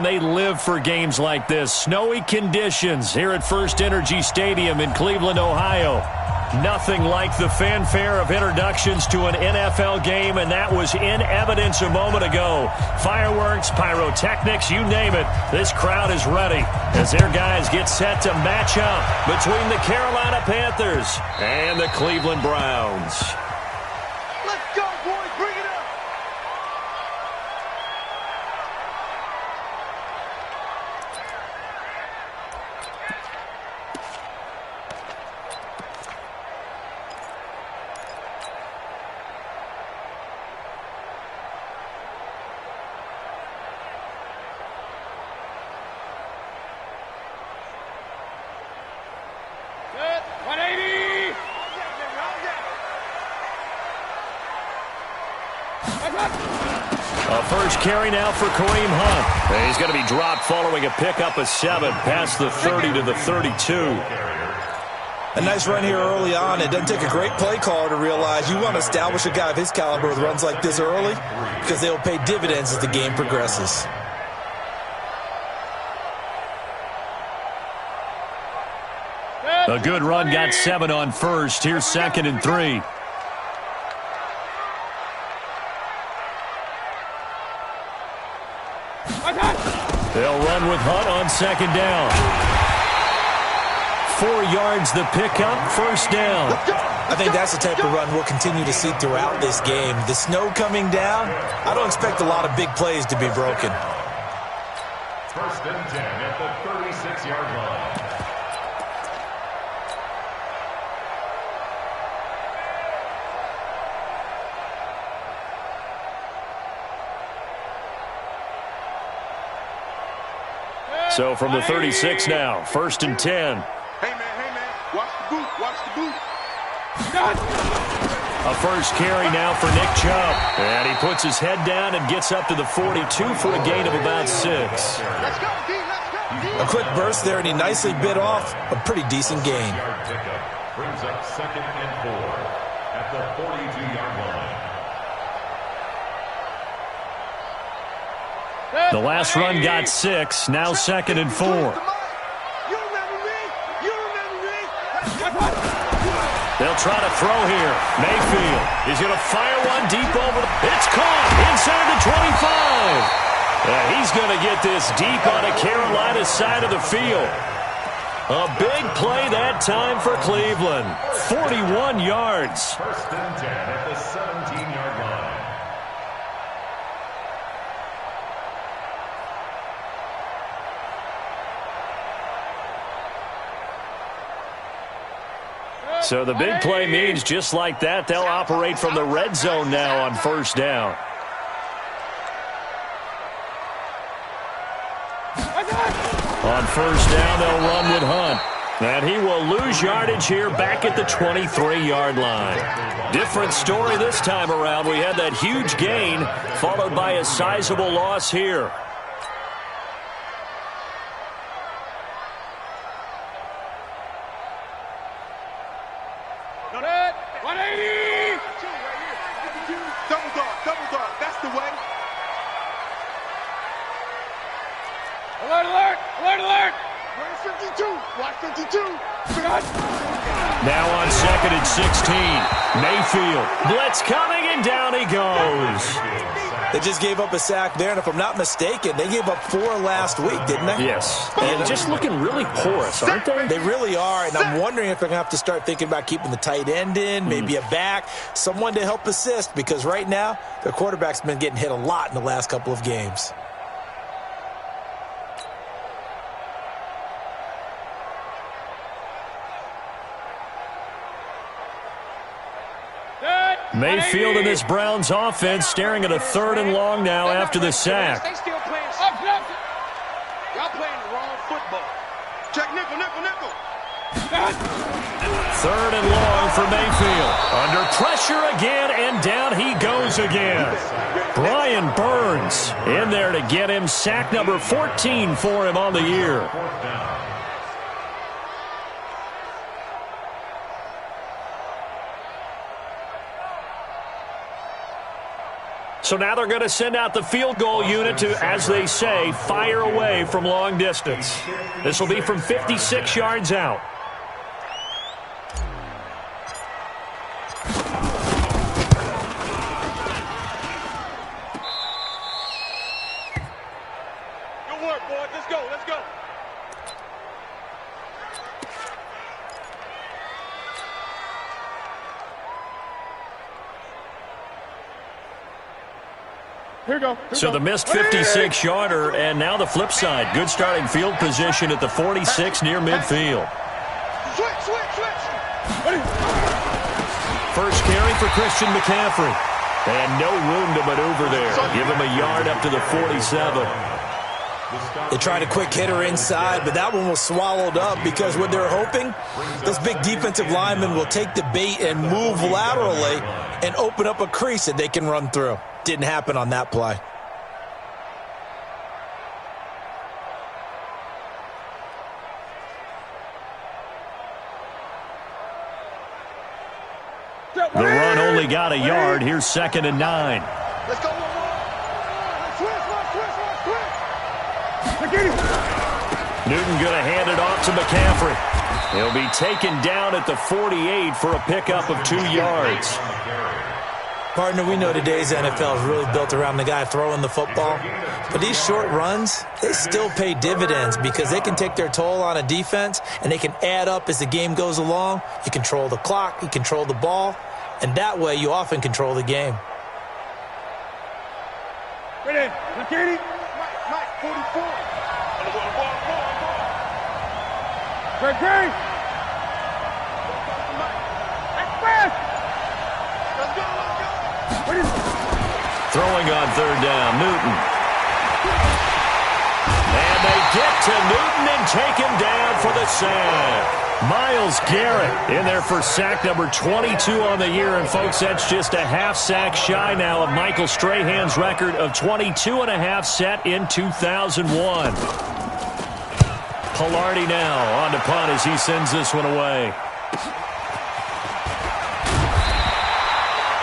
They live for games like this. Snowy conditions here at First Energy Stadium in Cleveland, Ohio. Nothing like the fanfare of introductions to an NFL game, and that was in evidence a moment ago. Fireworks, pyrotechnics, you name it. This crowd is ready as their guys get set to match up between the Carolina Panthers and the Cleveland Browns. Let's go, boys. Bring it up. A first carry now for Kareem Hunt. He's going to be dropped following a pickup of 7 past the 30 to the 32. A nice run here early on. It doesn't take a great play caller to realize you want to establish a guy of his caliber with runs like this early because they'll pay dividends as the game progresses. A good run got 7 on first. Here's 2nd and 3. They'll run with Hunt on 2nd down. 4 yards the pickup, 1st down. I think that's the type of run we'll continue to see throughout this game. The snow coming down, I don't expect a lot of big plays to be broken. 1st and 10 at the 36-yard line. So from the 36 now, 1st and 10. Hey, man, watch the boot, watch the boot. A first carry now for Nick Chubb. And he puts his head down and gets up to the 42 for a gain of about 6. Let's go, D, let's go, D. A quick burst there, and he nicely bit off a pretty decent gain. Brings up 2nd and 4 at the 42-yard line. The last run got 6, now 2nd and 4. You remember me? You remember me? They'll try to throw here. Mayfield is going to fire one deep over. It's caught inside the 25. He's going to get this deep on a Carolina side of the field. A big play that time for Cleveland. 41 yards. 1st and 10 at the 17-yard line. So the big play means just like that, they'll operate from the red zone now on 1st down. On 1st down, they'll run with Hunt. And he will lose yardage here back at the 23-yard line. Different story this time around. We had that huge gain followed by a sizable loss here. Double dog, that's the way. Alert, alert, alert, alert. Where's 52? Watch 52. Now on 2nd and 16. Mayfield. Blitz coming, and down he goes. They just gave up a sack there, and if I'm not mistaken, they gave up 4 last week, didn't they? Yes. And just looking really porous, aren't they? They really are, and I'm wondering if they're going to have to start thinking about keeping the tight end in, maybe a back, someone to help assist, because right now, their quarterback's been getting hit a lot in the last couple of games. Mayfield and this Browns offense staring at a 3rd and long now after the sack. They still playing. Y'all playing the wrong football. Check nickel, nickel, nickel. 3rd and long for Mayfield. Under pressure again, and down he goes again. Brian Burns in there to get him sack number 14 for him on the year. So now they're going to send out the field goal unit to, as they say, fire away from long distance. This will be from 56 yards out. Good work, boys. Let's go. Let's go. Here we go. So the missed 56-yarder, and now the flip side. Good starting field position at the 46 near midfield. Switch. First carry for Christian McCaffrey. And no room to maneuver there. Give him a yard up to the 47. They tried a quick hitter inside, but that one was swallowed up because what they're hoping, those big defensive linemen will take the bait and move laterally and open up a crease that they can run through. Didn't happen on that play. The run only got a yard. Here's 2nd and 9. Let's go. Newton going to hand it off to McCaffrey. He'll be taken down at the 48 for a pickup of 2 yards. Partner, we know today's NFL is really built around the guy throwing the football. But these short runs, they still pay dividends because they can take their toll on a defense and they can add up as the game goes along. You control the clock, you control the ball, and that way you often control the game. Ready, McKinney. Mike, 44. Great. Throwing on 3rd down, Newton. And they get to Newton and take him down for the sack. Myles Garrett in there for sack number 22 on the year. And, folks, that's just a half sack shy now of Michael Strahan's record of 22.5 set in 2001. Pilardi now on to punt as he sends this one away.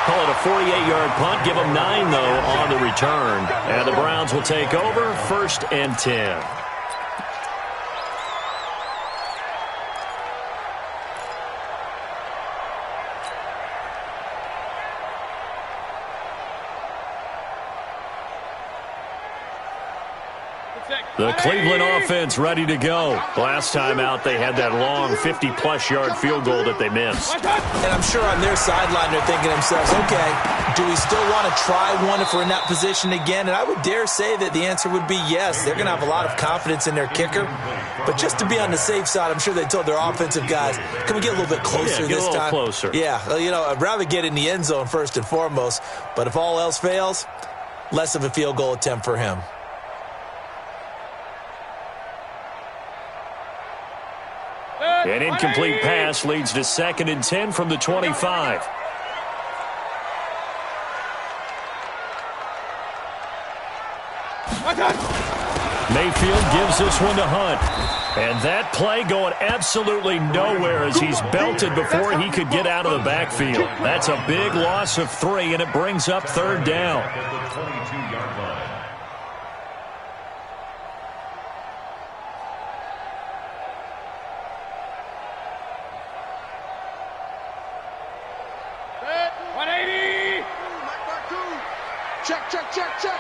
Call it a 48-yard punt. Give them 9, though, on the return. And the Browns will take over 1st and 10. The Cleveland offense ready to go. Last time out, they had that long 50-plus yard field goal that they missed. And I'm sure on their sideline they're thinking to themselves, okay, do we still want to try one if we're in that position again? And I would dare say that the answer would be yes. They're going to have a lot of confidence in their kicker. But just to be on the safe side, I'm sure they told their offensive guys, can we get a little bit closer this time? Closer. Yeah, well, you know, I'd rather get in the end zone first and foremost. But if all else fails, less of a field goal attempt for him. An incomplete pass leads to 2nd and 10 from the 25. Mayfield gives this one to Hunt. And that play going absolutely nowhere as he's belted before he could get out of the backfield. That's a big loss of 3, and it brings up 3rd down. At the 22-yard line. Check.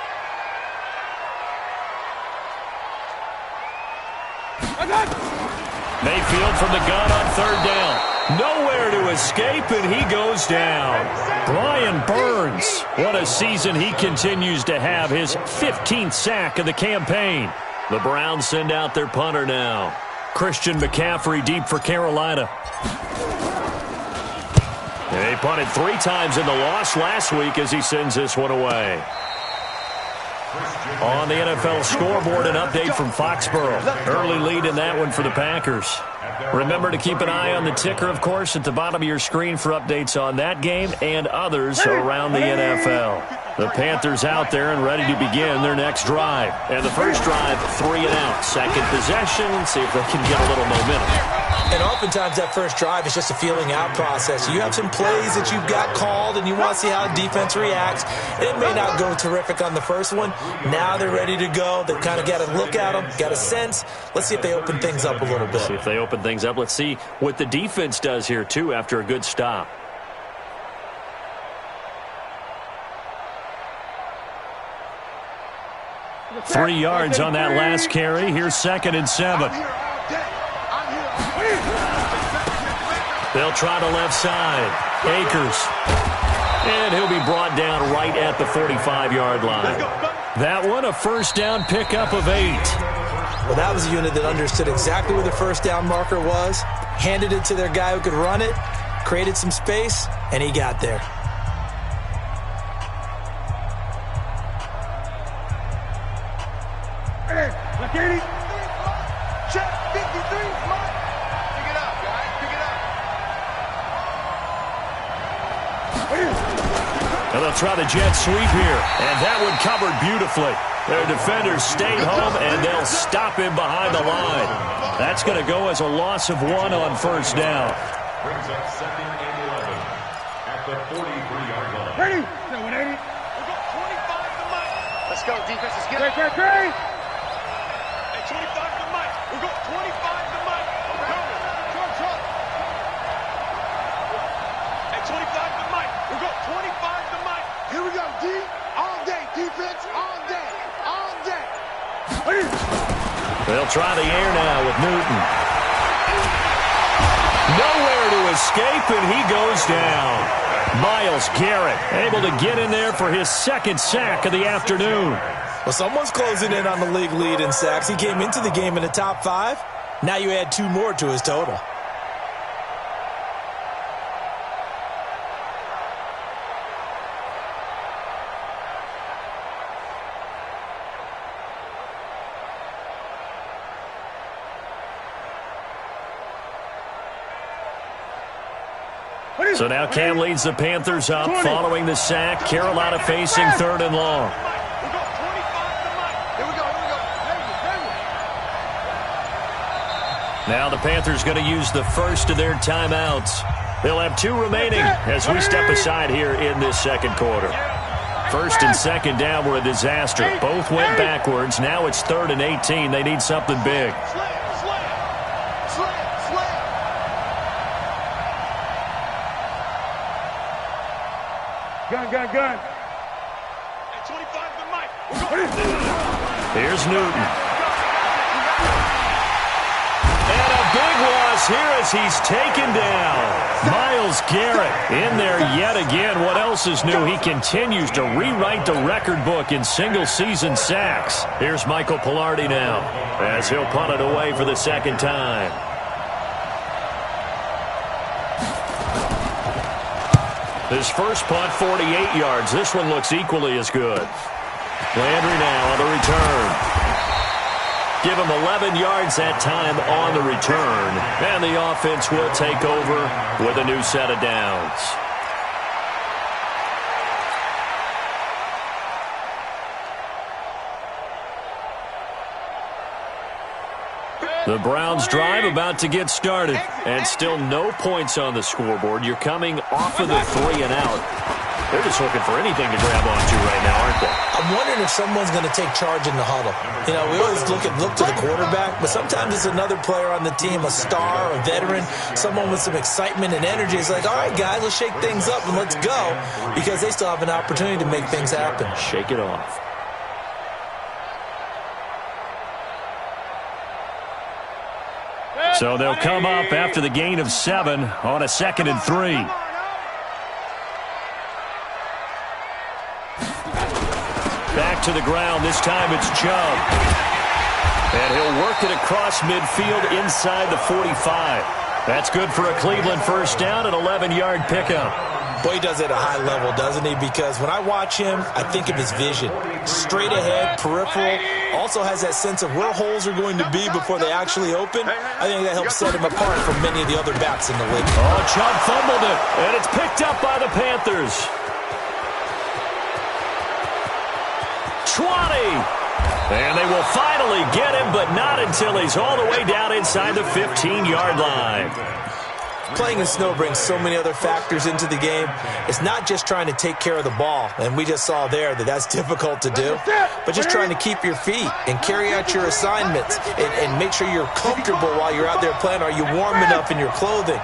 Mayfield from the gun on 3rd down. Nowhere to escape, and he goes down. Brian Burns. What a season he continues to have. His 15th sack of the campaign. The Browns send out their punter now. Christian McCaffrey deep for Carolina. They punted 3 times in the loss last week as he sends this one away. On the NFL scoreboard, an update from Foxborough. Early lead in that one for the Packers. Remember to keep an eye on the ticker, of course, at the bottom of your screen for updates on that game and others around the NFL. The Panthers out there and ready to begin their next drive. And the first drive, 3 and out. Second possession, see if they can get a little momentum. And oftentimes that first drive is just a feeling out process. You have some plays that you've got called and you want to see how defense reacts. It may not go terrific on the first one. Now they're ready to go. They've kind of got to look at them, got a sense. Let's see if they open things up a little bit. See if they open things up. Let's see what the defense does here, too, after a good stop. Three yards on that last carry. Here's 2nd and 7. They'll try the left side. Akers. And he'll be brought down right at the 45-yard line. That one, a first down pickup of 8. Well, that was a unit that understood exactly where the first down marker was, handed it to their guy who could run it, created some space, and he got there. Check 53, Mike. Pick it up, guys. Pick it up. And they'll try the jet sweep here. And that one covered beautifully. Their defenders stayed home, and they'll stop him behind the line. That's going to go as a loss of 1 on first down. Brings up 2nd and 11 at the 43-yard line. Ready? 180. We got 25 to Mike. Let's go, defense. Let's get it. Hey, 25 to Mike. We got 25 to Mike. Truck. Hey, 25 to Mike. We got 25 to Mike. Here we go, D. All day, defense. All day. All day. They'll try the air now with Newton. Nowhere to escape, and he goes down. Myles Garrett able to get in there for his 2nd sack of the afternoon. Well, someone's closing in on the league lead in sacks. He came into the game in the top 5. Now you add 2 more to his total. So now Cam leads the Panthers up following the sack. Carolina facing 3rd and long. Now the Panthers going to use the first of their timeouts. They'll have 2 remaining as we step aside here in this second quarter. 1st and 2nd down were a disaster. Both went backwards. Now it's 3rd and 18. They need something big. Gun. 25 to Mike. Here's Newton. And a big loss here as he's taken down. Myles Garrett in there yet again. What else is new? He continues to rewrite the record book in single-season sacks. Here's Michael Pilardi now as he'll punt it away for the 2nd time. His first punt, 48 yards. This one looks equally as good. Landry now on the return. Give him 11 yards that time on the return. And the offense will take over with a new set of downs. The Browns drive about to get started, and still no points on the scoreboard. You're coming off of the 3 and out. They're just looking for anything to grab onto right now, aren't they? I'm wondering if someone's going to take charge in the huddle. You know, we always look to the quarterback, but sometimes it's another player on the team, a star, a veteran, someone with some excitement and energy. It's like, all right, guys, let's shake things up and let's go, because they still have an opportunity to make things happen. Shake it off. So they'll come up after the gain of 7 on a 2nd and 3. Back to the ground. This time it's Chubb. And he'll work it across midfield inside the 45. That's good for a Cleveland first down, an 11-yard pickup. Boy, he does it at a high level, doesn't he? Because when I watch him, I think of his vision. Straight ahead, peripheral. Also has that sense of where holes are going to be before they actually open. I think that helps set him apart from many of the other backs in the league. Oh, Chubb fumbled it, and it's picked up by the Panthers. And they will finally get him, but not until he's all the way down inside the 15-yard line. Playing in snow brings so many other factors into the game. It's not just trying to take care of the ball, and we just saw there that that's difficult to do, but just trying to keep your feet and carry out your assignments and make sure you're comfortable while you're out there playing. Are you warm enough in your clothing?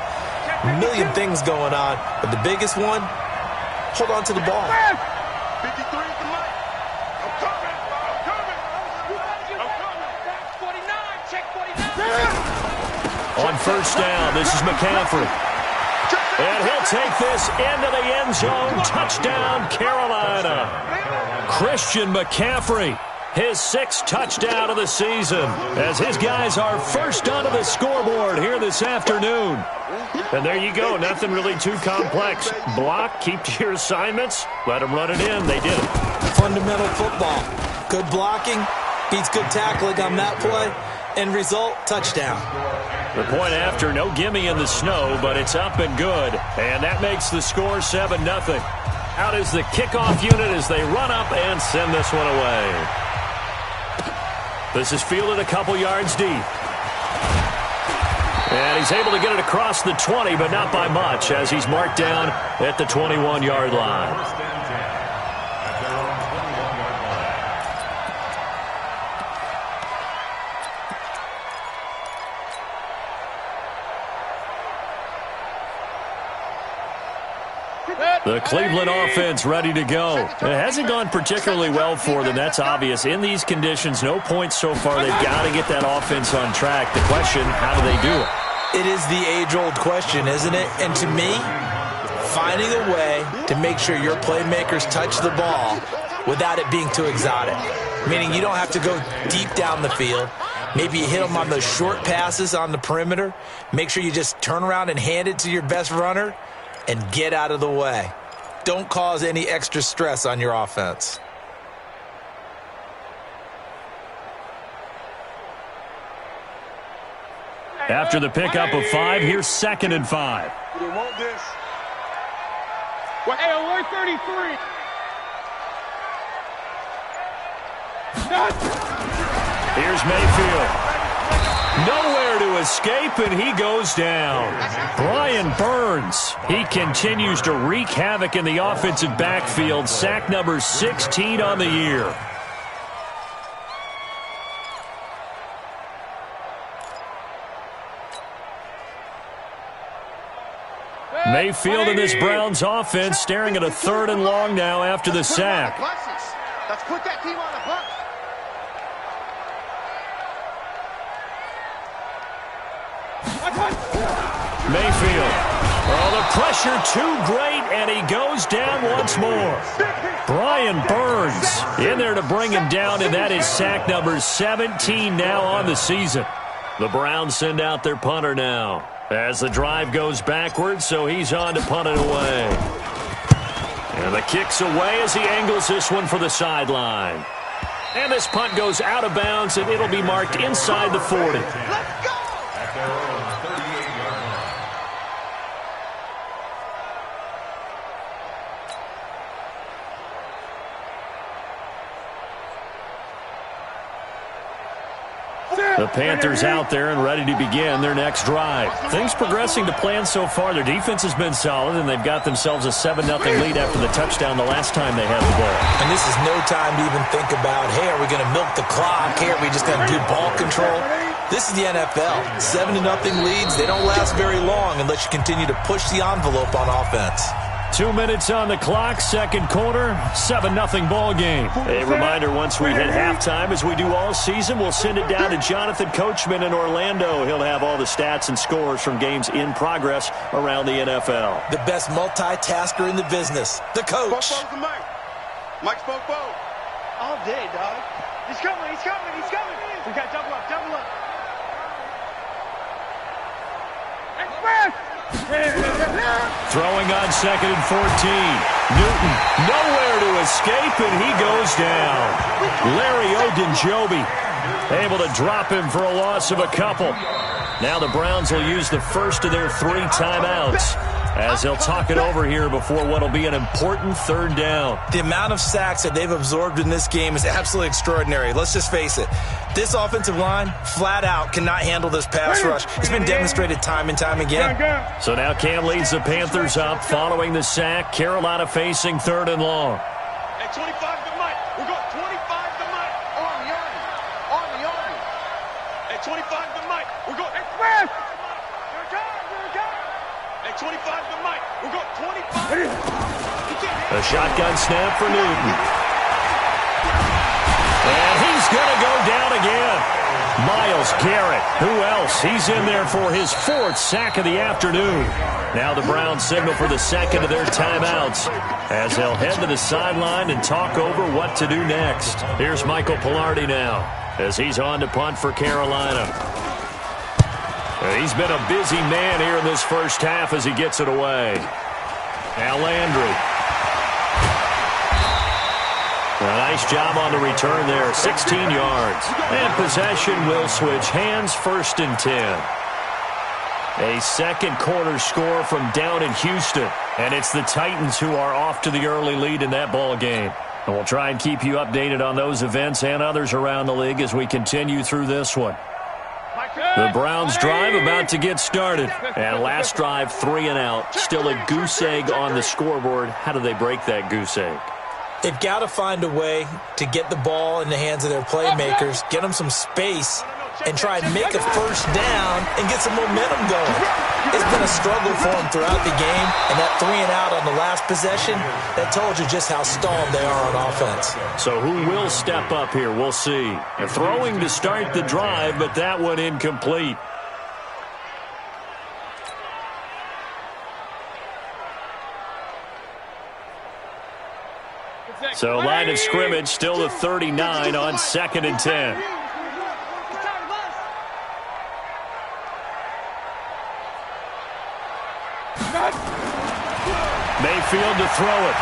A million things going on, but the biggest one, hold on to the ball. 53 at the mic. I'm coming. I'm coming. 49. Check 49. On first down, this is McCaffrey. And he'll take this into the end zone. Touchdown, Carolina. Christian McCaffrey, his 6th touchdown of the season, as his guys are first onto the scoreboard here this afternoon. And there you go, nothing really too complex. Block, keep to your assignments, let them run it in. They did it. Fundamental football. Good blocking, beats good tackling on that play. End result, touchdown. The point after, no gimme in the snow, but it's up and good. And that makes the score 7-0. Out is the kickoff unit as they run up and send this one away. This is fielded a couple yards deep. And he's able to get it across the 20, but not by much, as he's marked down at the 21-yard line. The Cleveland offense ready to go. It hasn't gone particularly well for them. That's obvious. In these conditions, no points so far. They've got to get that offense on track. The question, how do they do it? It is the age-old question, isn't it? And to me, finding a way to make sure your playmakers touch the ball without it being too exotic. Meaning you don't have to go deep down the field. Maybe you hit them on those short passes on the perimeter. Make sure you just turn around and hand it to your best runner and get out of the way. Don't cause any extra stress on your offense. After the pickup of 5, here's 2nd and 5. They want this. Well, hey, alert 33. Here's Mayfield. Nowhere to escape, and he goes down. Brian Burns, he continues to wreak havoc in the offensive backfield. Sack number 16 on the year. Mayfield in this Browns offense staring at a 3rd and long now after the sack. Let's put that team on the bus. Mayfield. Oh, the pressure too great, and he goes down once more. Brian Burns in there to bring him down, and that is sack number 17 now on the season. The Browns send out their punter now as the drive goes backwards, so he's on to punt it away. And the kick's away as he angles this one for the sideline. And this punt goes out of bounds, and it'll be marked inside the 40. Let's go! At their own 38-yard line. The Panthers out there and ready to begin their next drive. Things progressing to plan so far. Their defense has been solid, and they've got themselves a 7-0 lead after the touchdown the last time they had the ball. And this is no time to even think about, hey, are we going to milk the clock? Hey, are we just going to do ball control? This is the NFL. 7-0 leads, they don't last very long unless you continue to push the envelope on offense. 2 minutes on the clock, second quarter, 7-0 ball game. A reminder, once we hit halftime, as we do all season, we'll send it down to Jonathan Coachman in Orlando. He'll have all the stats and scores from games in progress around the NFL. The best multitasker in the business, the coach. Mike Spoke all day, dog. He's coming, he's coming, he's coming. We got double up, double up. Express! Throwing on 2nd and 14. Newton nowhere to escape, and he goes down. Larry Ogunjobi able to drop him for a loss of a couple. Now the Browns will use the first of their 3 timeouts as he'll talk it over here before what will be an important third down. The amount of sacks that they've absorbed in this game is absolutely extraordinary. Let's just face it. This offensive line, flat out, cannot handle this pass rush. It's been demonstrated time and time again. So now Cam leads the Panthers up following the sack. Carolina facing 3rd and long. At 25 to Mike. We've got 25 to Mike. On the Army. On the Army. At 25 to Mike. We've got Express. At 25 to Mike. We've got 25. A shotgun snap for Newton. And he's going to go down again. Myles Garrett. Who else? He's in there for his 4th sack of the afternoon. Now the Browns signal for the second of their timeouts as they'll head to the sideline and talk over what to do next. Here's Michael Pilardi now as he's on to punt for Carolina. He's been a busy man here in this first half as he gets it away. Now Landry. A nice job on the return there, 16 yards. And possession will switch hands, 1st and 10. A second quarter score from down in Houston. And it's the Titans who are off to the early lead in that ball game. And we'll try and keep you updated on those events and others around the league as we continue through this one. The Browns drive about to get started. And last drive, 3 and out. Still a goose egg on the scoreboard. How do they break that goose egg? They've got to find a way to get the ball in the hands of their playmakers, get them some space, and try and make a first down and get some momentum going. It's been a struggle for them throughout the game, and that 3 and out on the last possession, that told you just how stalled they are on offense. So who will step up here? We'll see. They're throwing to start the drive, but that one incomplete. So line of scrimmage still the 39 on 2nd and 10. Mayfield to throw it.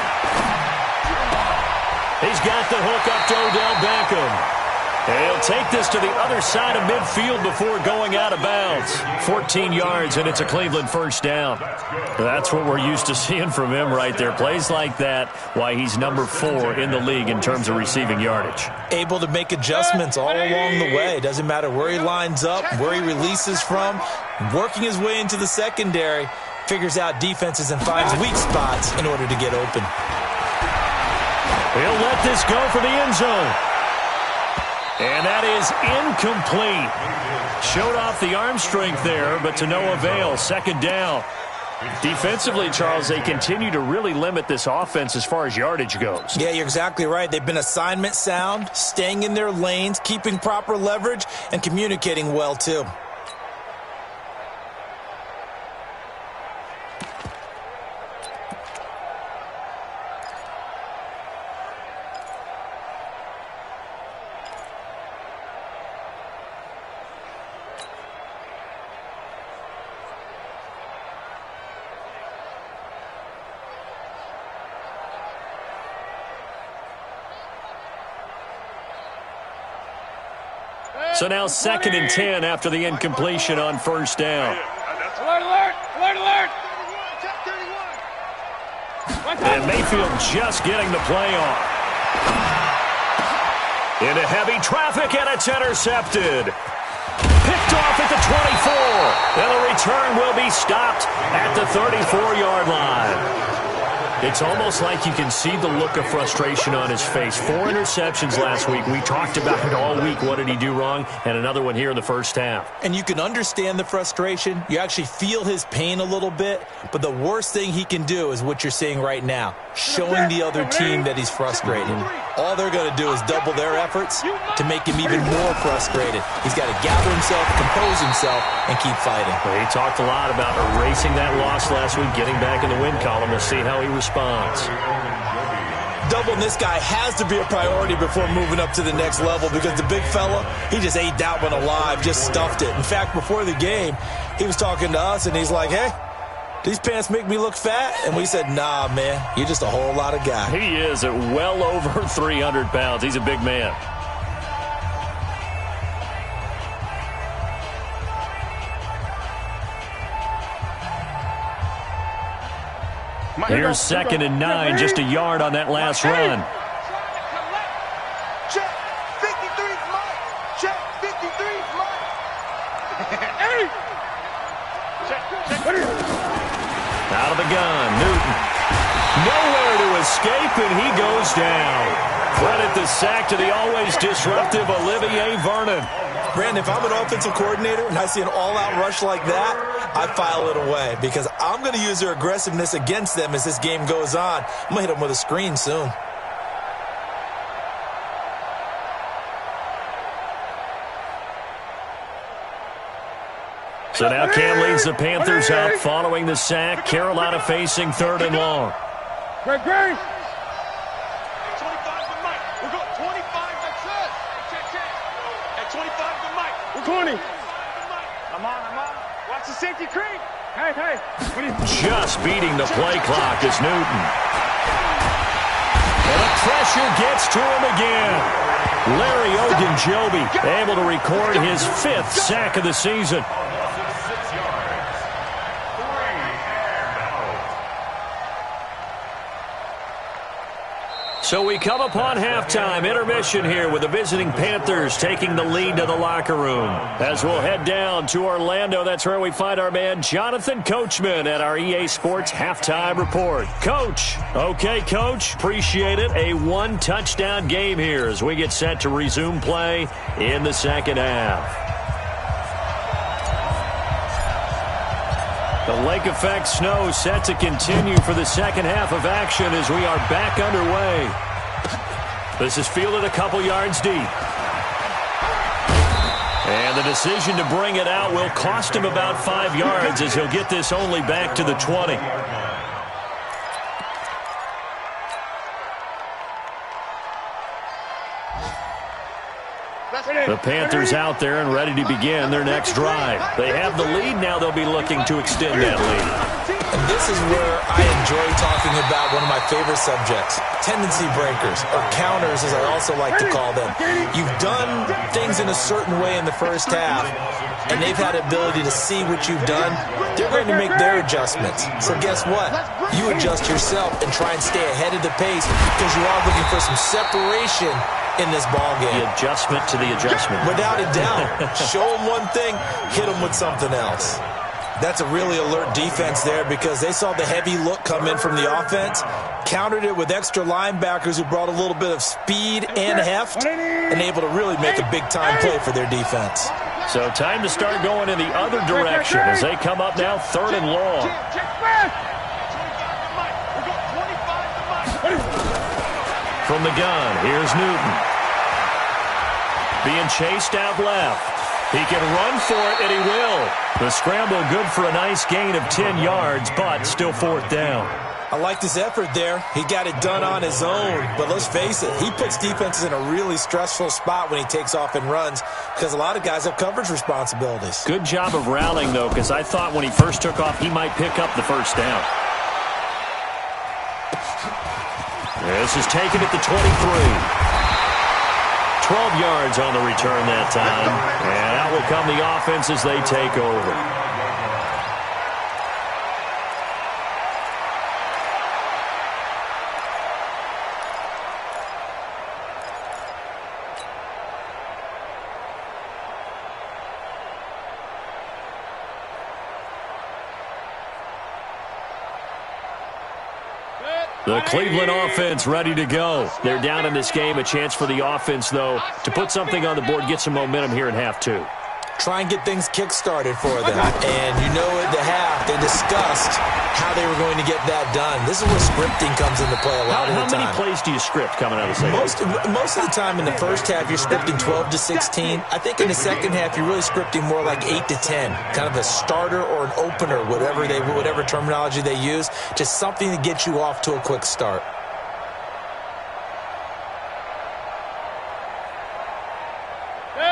He's got the hook up to Odell Beckham. He'll take this to the other side of midfield before going out of bounds. 14 yards, and it's a Cleveland first down. That's what we're used to seeing from him right there. Plays like that, why he's number 4 in the league in terms of receiving yardage. Able to make adjustments all along the way. Doesn't matter where he lines up, where he releases from. Working his way into the secondary, figures out defenses and finds weak spots in order to get open. He'll let this go for the end zone. And that is incomplete. Showed off the arm strength there, but to no avail. 2nd down. Defensively, Charles, they continue to really limit this offense as far as yardage goes. Yeah, you're exactly right. They've been assignment sound, staying in their lanes, keeping proper leverage, and communicating well, too. So now 2nd and 10 after the incompletion on 1st down. Alert, alert, alert, alert. And Mayfield just getting the play on. Into heavy traffic, and it's intercepted. Picked off at the 24. And the return will be stopped at the 34-yard line. It's almost like you can see the look of frustration on his face. 4 interceptions last week. We talked about it all week. What did he do wrong? And another one here in the first half. And you can understand the frustration. You actually feel his pain a little bit. But the worst thing he can do is what you're seeing right now, showing the other team that he's frustrated. All they're going to do is double their efforts to make him even more frustrated. He's got to gather himself, compose himself, and keep fighting. Well, he talked a lot about erasing that loss last week, getting back in the win column. We'll see how he responds. Doubling this guy has to be a priority before moving up to the next level because the big fella, he just ate that one alive, just stuffed it. In fact, before the game, he was talking to us, and he's like, hey, these pants make me look fat? And we said, nah, man, you're just a whole lot of guy. He is at well over 300 pounds. He's a big man. Here's 2nd and 9, just a yard on that last run. Check. 53's mine. Check. 53's mine. Out of the gun, Newton. Nowhere to escape, and he goes down. Credit the sack to the always disruptive Olivier Vernon. Brandon, if I'm an offensive coordinator and I see an all-out rush like that, I file it away because I'm going to use their aggressiveness against them as this game goes on. I'm going to hit them with a screen soon. So now Cam leads the Panthers up following the sack. Carolina facing 3rd and long. Great. 25 to Mike. We'll go 25. That's it. Check. At 25 to Mike. We're 20. I'm on. Watch the safety creep. Hey. Just beating the play clock is Newton. And the pressure gets to him again. Larry Ogunjobi able to record his 5th sack of the season. So we come upon halftime, intermission here with the visiting Panthers taking the lead to the locker room. As we'll head down to Orlando, that's where we find our man Jonathan Coachman at our EA Sports Halftime Report. Coach. Okay, Coach. Appreciate it. A 1-touchdown game here as we get set to resume play in the second half. The lake effect snow set to continue for the second half of action as we are back underway. This is fielded a couple yards deep. And the decision to bring it out will cost him about 5 yards as he'll get this only back to the 20. The Panthers out there and ready to begin their next drive. They have the lead. Now they'll be looking to extend that lead. And this is where I enjoy talking about one of my favorite subjects, tendency breakers, or counters as I also like to call them. You've done things in a certain way in the first half, and they've had the ability to see what you've done. They're going to make their adjustments. So guess what? You adjust yourself and try and stay ahead of the pace because you are looking for some separation in this ball game. The adjustment to the adjustment. Without a doubt. Show them one thing, hit them with something else. That's a really alert defense there because they saw the heavy look come in from the offense, countered it with extra linebackers who brought a little bit of speed and heft, and able to really make a big-time play for their defense. So time to start going in the other direction as they come up now 3rd and long. From the gun, here's Newton. Being chased out left. He can run for it, and he will. The scramble good for a nice gain of 10 yards, but still 4th down. I like this effort there. He got it done on his own, but let's face it, he puts defenses in a really stressful spot when he takes off and runs because a lot of guys have coverage responsibilities. Good job of rallying, though, because I thought when he first took off, he might pick up the 1st down. This is taken at the 23. 12 yards on the return that time. And out will come the offense as they take over. The Cleveland offense ready to go. They're down in this game. A chance for the offense, though, to put something on the board, get some momentum here in half 2. Try and get things kick-started for them. And you know at the half, they discussed how they were going to get that done. This is where scripting comes into play a lot of the time. How many plays do you script coming out of the second half? Most of the time in the first half, you're scripting 12 to 16. I think in the second half, you're really scripting more like 8 to 10. Kind of a starter or an opener, whatever terminology they use. Just something to get you off to a quick start.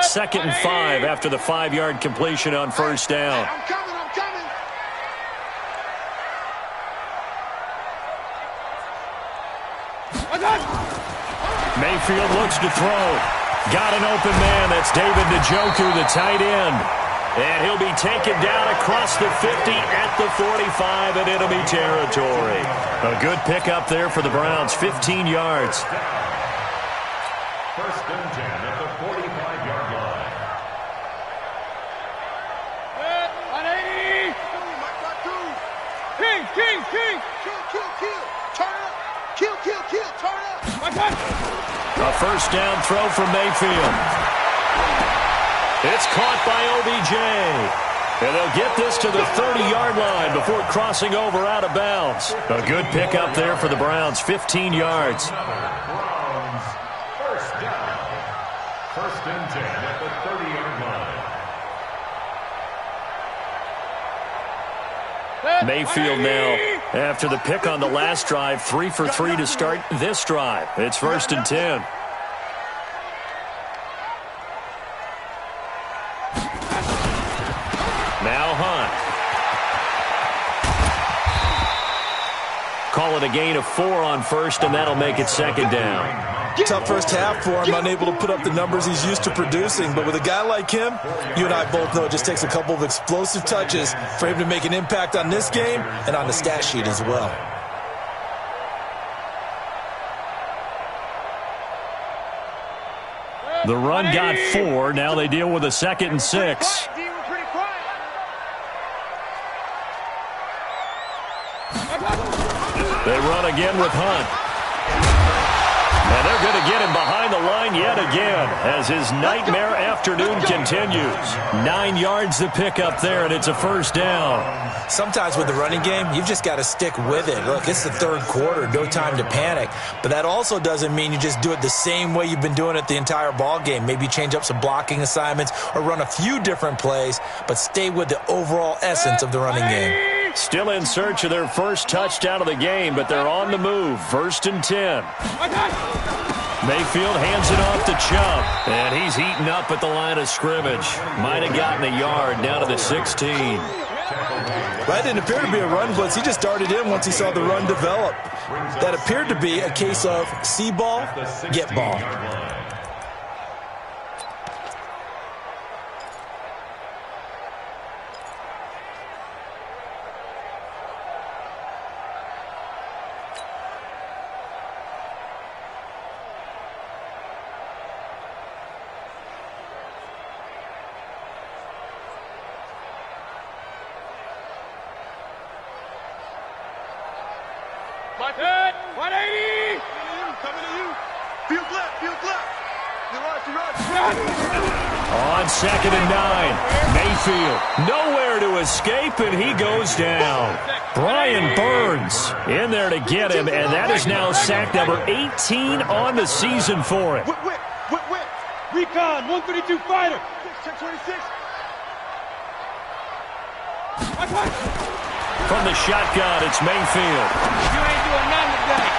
Second and 5 after the 5-yard completion on 1st down. I'm coming. Mayfield looks to throw. Got an open man. That's David Njoku, the tight end. And he'll be taken down across the 50 at the 45 in enemy territory. A good pickup there for the Browns, 15 yards. First and 10 at the 45-yard line. 180. King. Kill. Turn up. Kill. Turn up. A first down throw from Mayfield. It's caught by OBJ. And they'll get this to the 30-yard line before crossing over out of bounds. A good pickup there for the Browns, 15 yards. Browns, first down. First and 10 at the 30-yard line. Mayfield now, after the pick on the last drive, 3 for 3 to start this drive. It's first and 10. Now Hunt. Call it a gain of 4 on first, and that'll make it second down. Tough first half for him, unable to put up the numbers he's used to producing. But with a guy like him, you and I both know it just takes a couple of explosive touches for him to make an impact on this game and on the stat sheet as well. The run got 4. Now they deal with a 2nd and 6. They run again with Hunt. And they're going to get him behind the line yet again as his nightmare afternoon continues. 9 yards to pick up there, and it's a first down. Sometimes with the running game, you've just got to stick with it. Look, it's the third quarter, no time to panic. But that also doesn't mean you just do it the same way you've been doing it the entire ball game. Maybe change up some blocking assignments or run a few different plays, but stay with the overall essence of the running game. Still in search of their first touchdown of the game, but they're on the move. First and 10. Mayfield hands it off to Chubb, and he's eaten up at the line of scrimmage. Might have gotten a yard down to the 16. That didn't appear to be a run blitz. He just darted in once he saw the run develop. That appeared to be a case of see ball, get ball. Good. 180. Coming to you. Field left. On 2nd and 9, Mayfield nowhere to escape, and he goes down. Brian Burns in there to get him, and that is now sack number 18 on the season for him. Whip. Recon, 132 fighter. 1026. From the shotgun, it's Mayfield. You ain't doing nothing today.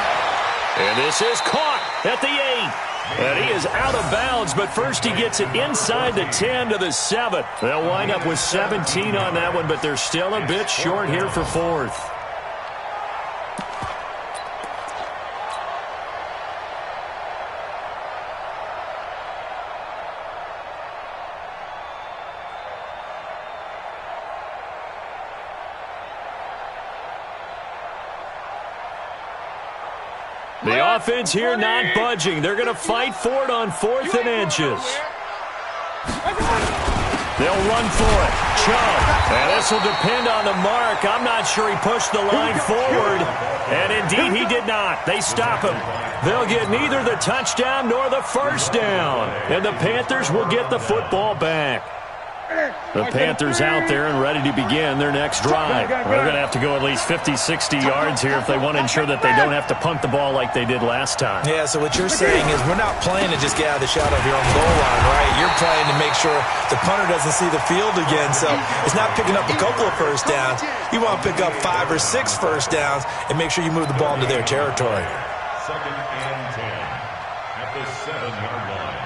And this is caught at the 8. And he is out of bounds, but first he gets it inside the 10 to the 7. They'll wind up with 17 on that one, but they're still a bit short here for 4th. The offense here not budging. They're going to fight for it on 4th and inches. They'll run for it. Chubb. And this will depend on the mark. I'm not sure he pushed the line forward. And indeed he did not. They stop him. They'll get neither the touchdown nor the first down. And the Panthers will get the football back. The Panthers out there and ready to begin their next drive. They're going to have to go at least 50, 60 yards here if they want to ensure that they don't have to punt the ball like they did last time. Yeah, so what you're saying is we're not playing to just get out of the shadow of your own goal line, right? You're playing to make sure the punter doesn't see the field again. So it's not picking up a couple of first downs. You want to pick up 5 or 6 first downs and make sure you move the ball into their territory. 2nd and 10 at the 7-yard line.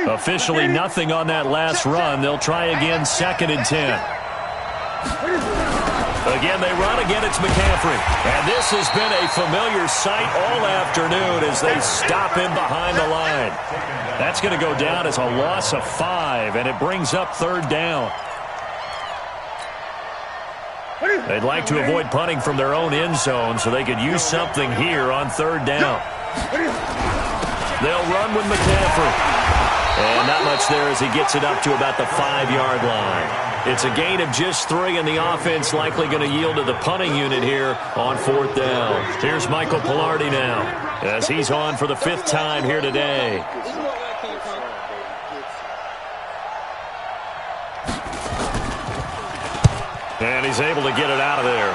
Officially nothing on that last run. They'll try again 2nd and 10. Again, they run. Again, it's McCaffrey. And this has been a familiar sight all afternoon as they stop him behind the line. That's going to go down as a loss of 5, and it brings up 3rd down. They'd like to avoid punting from their own end zone so they could use something here on 3rd down. They'll run with McCaffrey. And not much there as he gets it up to about the 5-yard line. It's a gain of just 3, and the offense likely going to yield to the punting unit here on 4th down. Here's Michael Pilardi now as he's on for the 5th time here today. And he's able to get it out of there.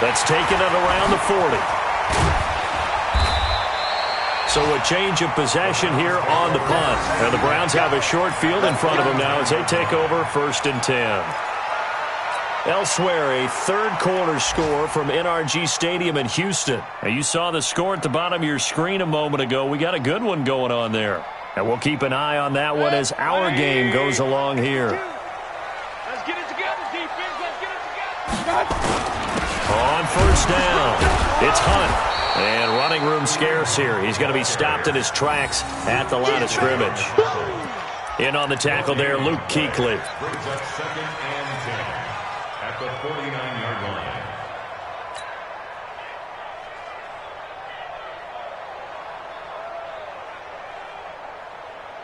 That's taken it around the 40. So a change of possession here on the punt. And the Browns have a short field in front of them now as they take over 1st and 10. Elsewhere, a 3rd quarter score from NRG Stadium in Houston. Now, you saw the score at the bottom of your screen a moment ago. We got a good one going on there. And we'll keep an eye on that one as our game goes along here. Let's get it together, defense. Let's get it together. On 1st down, it's Hunt. And running room scarce here. He's going to be stopped in his tracks at the line of scrimmage. In on the tackle there, Luke Kuechly. Brings up 2nd and 10 at the 49-yard line.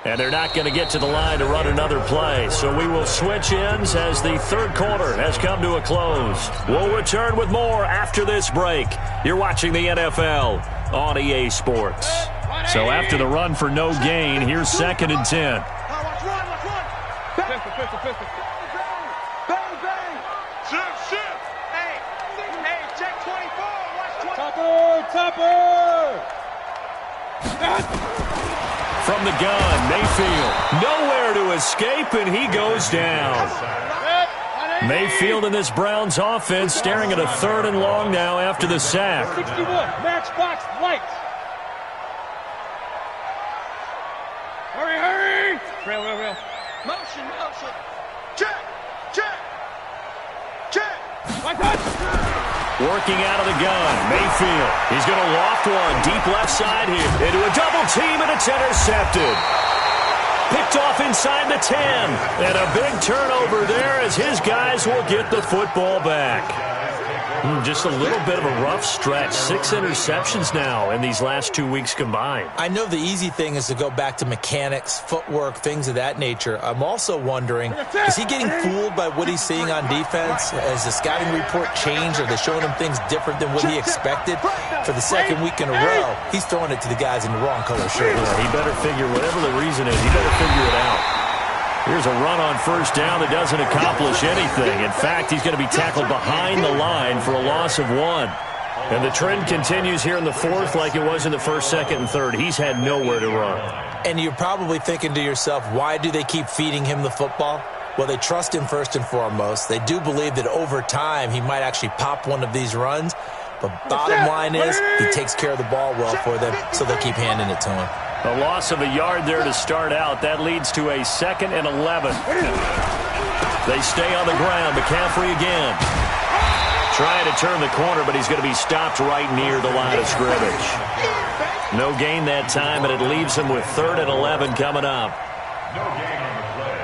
And they're not going to get to the line to run another play. So we will switch ends as the 3rd quarter has come to a close. We'll return with more after this break. You're watching the NFL on EA Sports. So after the run for no gain, here's 2nd and 10. Let's run. Pistol. Bang, bang. Shift. Hey, check 24. Watch 24. Topper. From the gun, Mayfield. Nowhere to escape, and he goes down. Mayfield in this Browns offense staring at a 3rd and long now after the sack. 61, matchbox lights. Hurry. Real. Motion. Check. My touch. Working out of the gun, Mayfield. He's going to loft one deep left side here. Into a double team, and it's intercepted. Picked off inside the 10. And a big turnover there as his guys will get the football back. Just a little bit of a rough stretch. 6 interceptions now in these last 2 weeks combined. I know the easy thing is to go back to mechanics, footwork, things of that nature. I'm also wondering, is he getting fooled by what he's seeing on defense? Has the scouting report changed? Are they showing him things different than what he expected? For the 2nd week in a row, he's throwing it to the guys in the wrong color shirts. Yeah, he better figure, whatever the reason is, he better figure it out. Here's a run on 1st down that doesn't accomplish anything. In fact, he's going to be tackled behind the line for a loss of 1. And the trend continues here in the 4th like it was in the 1st, 2nd, and 3rd. He's had nowhere to run. And you're probably thinking to yourself, why do they keep feeding him the football? Well, they trust him first and foremost. They do believe that over time he might actually pop one of these runs. But bottom line is he takes care of the ball well for them, so they'll keep handing it to him. A loss of a yard there to start out. That leads to a 2nd and 11. They stay on the ground. McCaffrey again. Trying to turn the corner, but he's going to be stopped right near the line of scrimmage. No gain that time, and it leaves him with 3rd and 11 coming up. No gain on the play.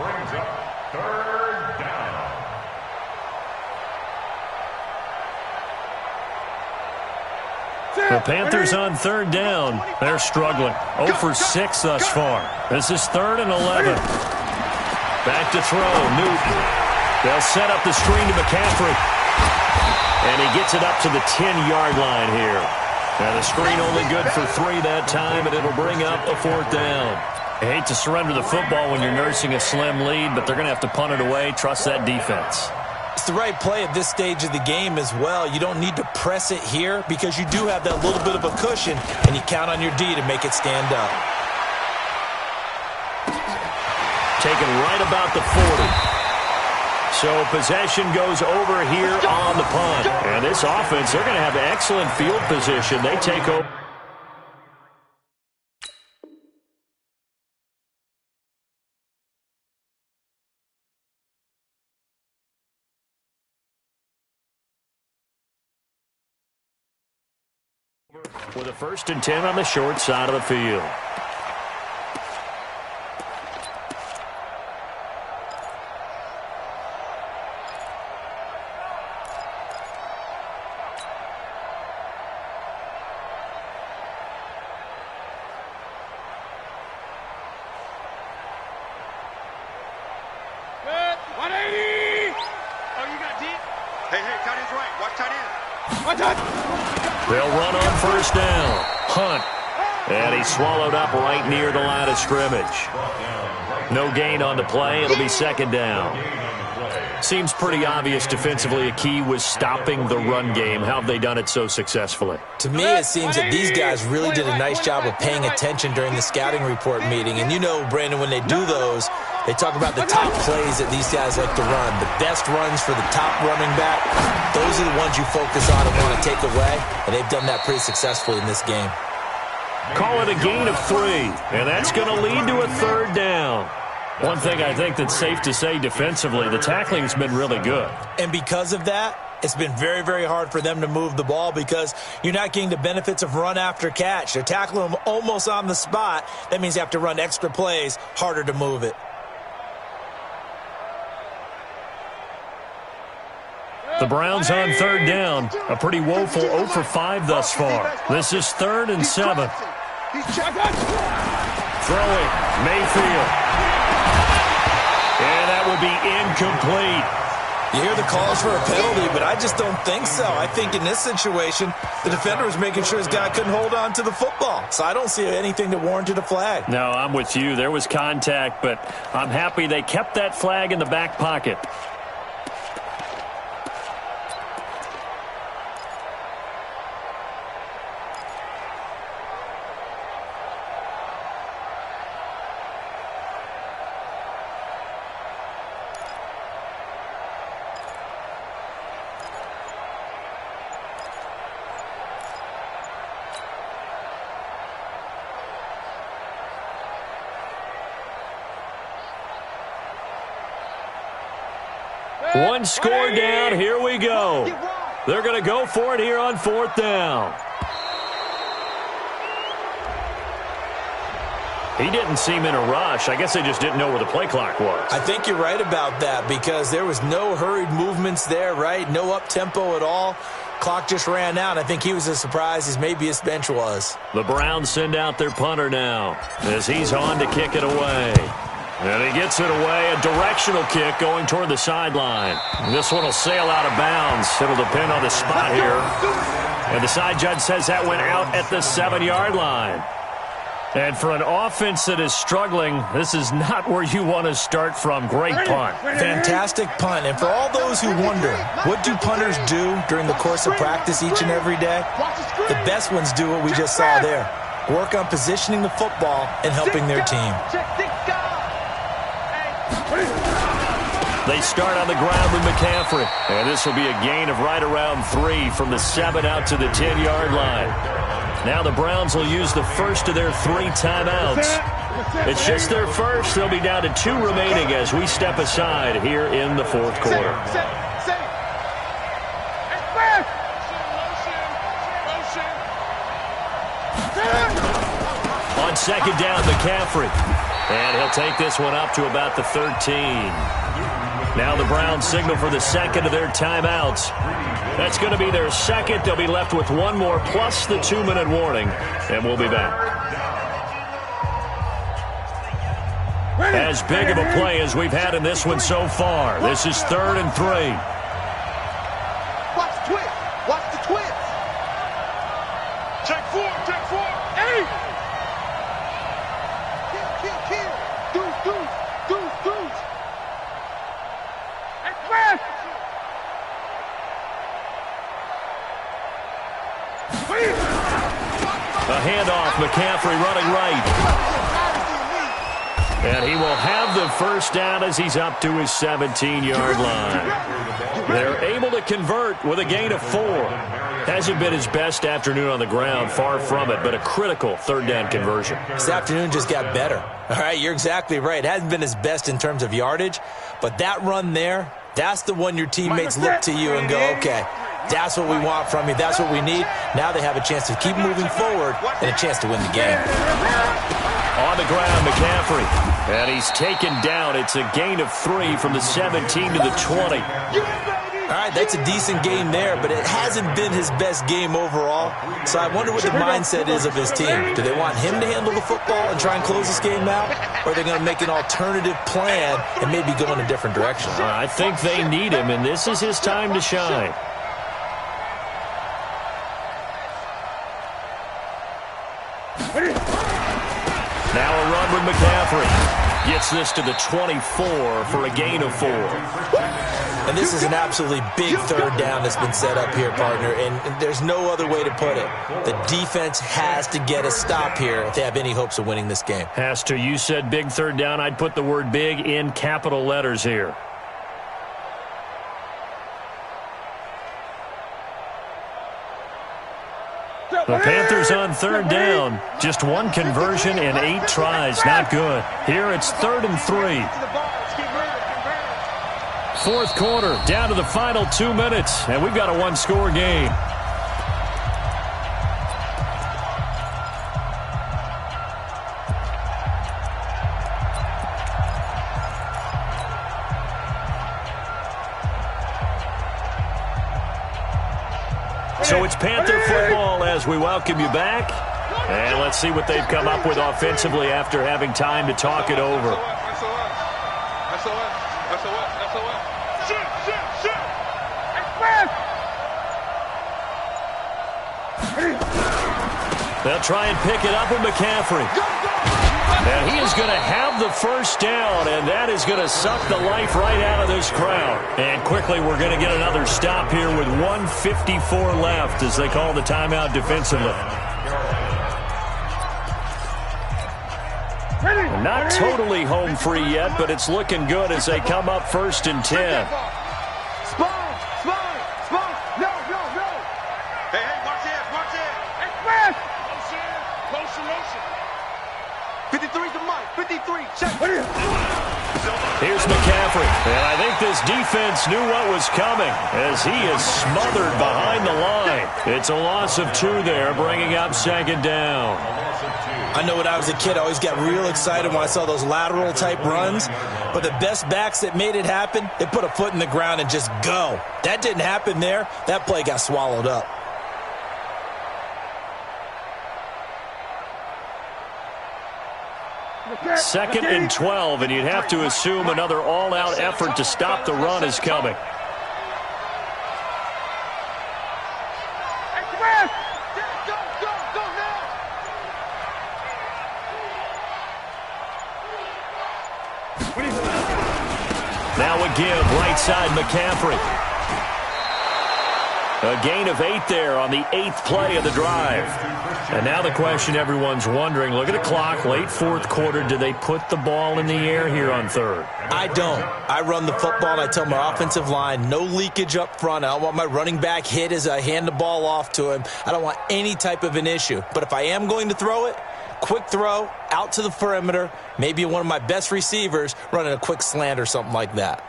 Brings up 3rd down. The Panthers on 3rd down. They're struggling. 0 for 6 thus far. This is 3rd and 11. Back to throw. Newton. They'll set up the screen to McCaffrey. And he gets it up to the 10-yard line here. And the screen only good for 3 that time, and it'll bring up a 4th down. I hate to surrender the football when you're nursing a slim lead, but they're going to have to punt it away. Trust that defense. It's the right play at this stage of the game as well. You don't need to press it here because you do have that little bit of a cushion, and you count on your D to make it stand up. Taken right about the 40. So possession goes over here on the punt. And this offense, they're going to have excellent field position. They take over. with a 1st and 10 on the short side of the field. They'll run on 1st down. Hunt. And he's swallowed up right near the line of scrimmage. No gain on the play. It'll be 2nd down. Seems pretty obvious defensively a key was stopping the run game. How have they done it so successfully? To me, it seems that these guys really did a nice job of paying attention during the scouting report meeting. And you know, Brandon, when they do those, they talk about the top plays that these guys like to run. The best runs for the top running back, those are the ones you focus on and want to take away. And they've done that pretty successfully in this game. Call it a gain of 3, and that's going to lead to a 3rd down. One thing I think that's safe to say defensively, the tackling's been really good. And because of that, it's been very, very hard for them to move the ball because you're not getting the benefits of run after catch. They're tackling them almost on the spot. That means you have to run extra plays, harder to move it. The Browns on 3rd down. A pretty woeful 0 for 5 thus far. This is 3rd and 7. Throwing, Mayfield. And that will be incomplete. You hear the calls for a penalty, but I just don't think so. I think in this situation, the defender was making sure his guy couldn't hold on to the football. So I don't see anything that warranted a flag. No, I'm with you. There was contact, but I'm happy they kept that flag in the back pocket. One score down. Here we go. They're going to go for it here on 4th down. He didn't seem in a rush. I guess they just didn't know where the play clock was. I think you're right about that because there was no hurried movements there, right? No up-tempo at all. Clock just ran out. I think he was as surprised as maybe his bench was. The Browns send out their punter now as he's on to kick it away. And he gets it away, a directional kick going toward the sideline. This one will sail out of bounds. It'll depend on the spot here. And the side judge says that went out at the 7-yard line. And for an offense that is struggling, this is not where you want to start from. Great punt. Fantastic punt. And for all those who wonder, what do punters do during the course of practice each and every day? The best ones do what we just saw there. Work on positioning the football and helping their team. They start on the ground with McCaffrey. And this will be a gain of right around 3 from the 7 out to the 10-yard line. Now the Browns will use the first of their 3 timeouts. It's just their first. They'll be down to 2 remaining as we step aside here in the 4th quarter. On 2nd down, McCaffrey. And he'll take this one up to about the 13. Now the Browns signal for the 2nd of their timeouts. That's going to be their 2nd. They'll be left with 1 more plus the 2-minute warning. And we'll be back. As big of a play as we've had in this one so far. This is 3rd and 3. Watch the twist. Watch the twist. Check 4. Check 4. Hey! Kill. Deuce. Express! A handoff, McCaffrey running right. And he will have the first down as he's up to his 17-yard line. They're able to convert with a gain of 4. Hasn't been his best afternoon on the ground, far from it, but a critical 3rd down conversion. This afternoon just got better. All right, you're exactly right. It hasn't been his best in terms of yardage, but that run there, that's the one your teammates look to you and go, okay, That's what we want from you. That's what we need. Now they have a chance to keep moving forward and a chance to win the game. On the ground, McCaffrey. And he's taken down. It's a gain of 3 from the 17 to the 20. All right, that's a decent game there, but it hasn't been his best game overall. So I wonder what the mindset is of his team. Do they want him to handle the football and try and close this game out? Or are they going to make an alternative plan and maybe go in a different direction? I think they need him, and this is his time to shine. Now a run with McCaffrey. Gets this to the 24 for a gain of 4. And this is an absolutely big third down that's been set up here, partner, and there's no other way to put it. The defense has to get a stop here if they have any hopes of winning this game. Has to. You said big third down. I'd put the word big in capital letters here. The Panthers on third down. Just one conversion in 8 tries. Not good. Here it's 3rd and 3. Fourth quarter, down to the final 2 minutes, and we've got a one-score game. So it's Panther football as we welcome you back. And let's see what they've come up with offensively after having time to talk it over. They'll try and pick it up with McCaffrey. And he is going to have the first down, and that is going to suck the life right out of this crowd. And quickly we're going to get another stop here with 1:54 left as they call the timeout defensively. Not totally home free yet, but it's looking good as they come up 1st and 10. Here's McCaffrey, and I think this defense knew what was coming as he is smothered behind the line. It's a loss of 2 there, bringing up 2nd down. I know when I was a kid, I always got real excited when I saw those lateral-type runs, but the best backs that made it happen, they put a foot in the ground and just go. That didn't happen there. That play got swallowed up. Second and 12, and you'd have to assume another all-out effort to stop the run is coming. Now a give, right side McCaffrey. A gain of 8 there on the 8th play of the drive. And now the question everyone's wondering, look at the clock, late 4th quarter, do they put the ball in the air here on 3rd? I don't. I run the football and I tell my offensive line, no leakage up front. I don't want my running back hit as I hand the ball off to him. I don't want any type of an issue. But if I am going to throw it, quick throw, out to the perimeter, maybe one of my best receivers running a quick slant or something like that.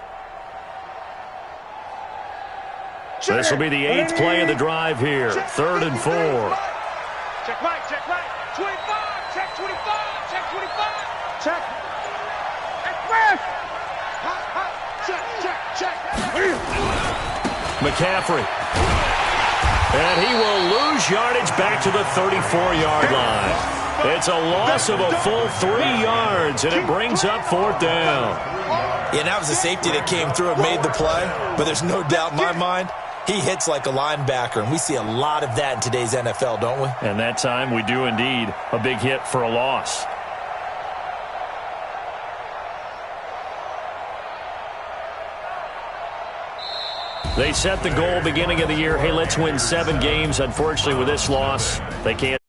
This will be the 8th play of the drive here. 3rd and 4. Check right, 25, check 25, check 25, check. Express! Check. McCaffrey. And he will lose yardage back to the 34-yard line. It's a loss of a full 3 yards, and it brings up 4th down. Yeah, that was a safety that came through and made the play, but there's no doubt in my mind, he hits like a linebacker, and we see a lot of that in today's NFL, don't we? And that time we do indeed. A big hit for a loss. They set the goal beginning of the year. Hey, let's win 7 games. Unfortunately, with this loss, they can't.